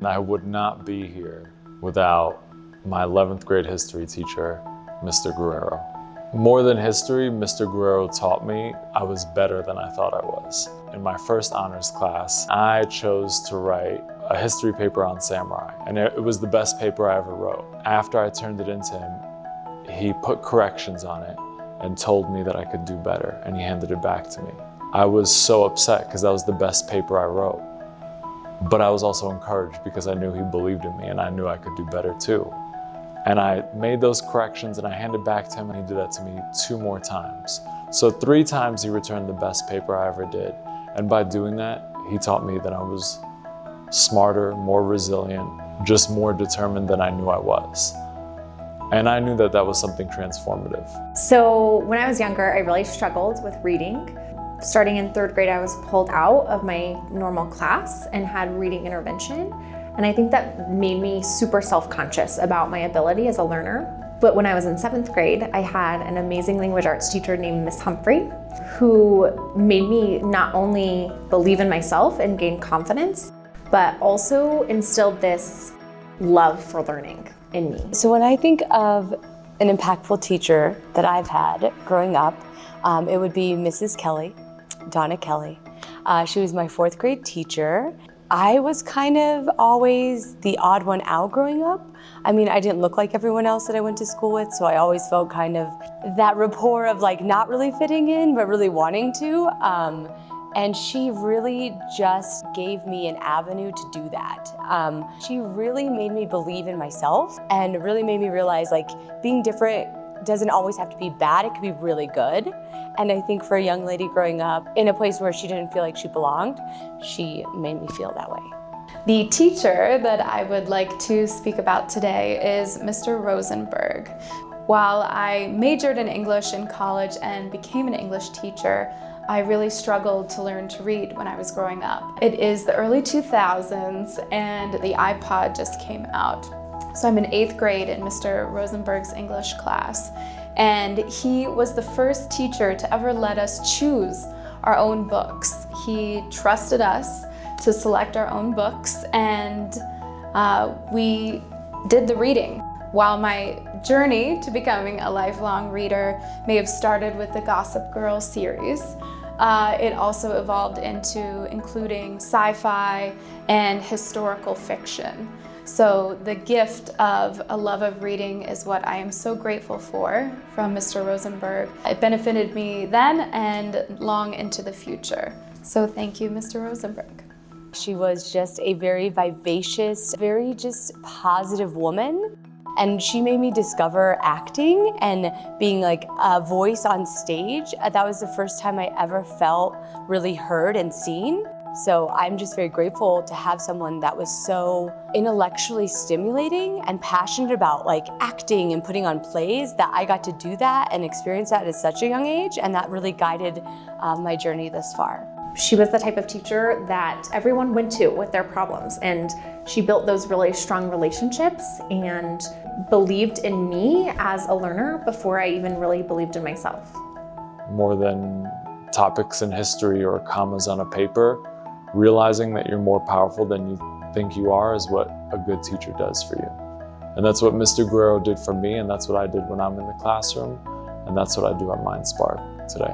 And I would not be here without my 11th grade history teacher, Mr. Guerrero. More than history, Mr. Guerrero taught me I was better than I thought I was. In my first honors class, I chose to write a history paper on samurai, and it was the best paper I ever wrote. After I turned it into him, he put corrections on it and told me that I could do better, and he handed it back to me. I was so upset because that was the best paper I wrote. But I was also encouraged because I knew he believed in me and I knew I could do better too. And I made those corrections and I handed back to him, and he did that to me 2 more times. So 3 times he returned the best paper I ever did. And by doing that, he taught me that I was smarter, more resilient, just more determined than I knew I was. And I knew that that was something transformative. So when I was younger, I really struggled with reading. Starting in 3rd grade, I was pulled out of my normal class and had reading intervention. And I think that made me super self-conscious about my ability as a learner. But when I was in 7th grade, I had an amazing language arts teacher named Miss Humphrey, who made me not only believe in myself and gain confidence, but also instilled this love for learning in me. So when I think of an impactful teacher that I've had growing up, it would be Mrs. Kelly, Donna Kelly. She was my 4th grade teacher. I was kind of always the odd one out growing up. I mean, I didn't look like everyone else that I went to school with, so I always felt kind of that rapport of like not really fitting in, but really wanting to. And she really just gave me an avenue to do that. She really made me believe in myself and really made me realize like being different doesn't always have to be bad, it could be really good. And I think for a young lady growing up in a place where she didn't feel like she belonged, she made me feel that way. The teacher that I would like to speak about today is Mr. Rosenberg. While I majored in English in college and became an English teacher, I really struggled to learn to read when I was growing up. It is the early 2000s and the iPod just came out. So I'm in 8th grade in Mr. Rosenberg's English class, and he was the first teacher to ever let us choose our own books. He trusted us to select our own books, and we did the reading. While my journey to becoming a lifelong reader may have started with the Gossip Girl series, it also evolved into including sci-fi and historical fiction. So the gift of a love of reading is what I am so grateful for from Mr. Rosenberg. It benefited me then and long into the future. So thank you, Mr. Rosenberg. She was just a very vivacious, very just positive woman. And she made me discover acting and being like a voice on stage. That was the first time I ever felt really heard and seen. So I'm just very grateful to have someone that was so intellectually stimulating and passionate about like acting and putting on plays, that I got to do that and experience that at such a young age, and that really guided my journey thus far. She was the type of teacher that everyone went to with their problems, and she built those really strong relationships and believed in me as a learner before I even really believed in myself. More than topics in history or commas on a paper, realizing that you're more powerful than you think you are is what a good teacher does for you. And that's what Mr. Guerrero did for me, and that's what I did when I'm in the classroom, and that's what I do at MindSpark today.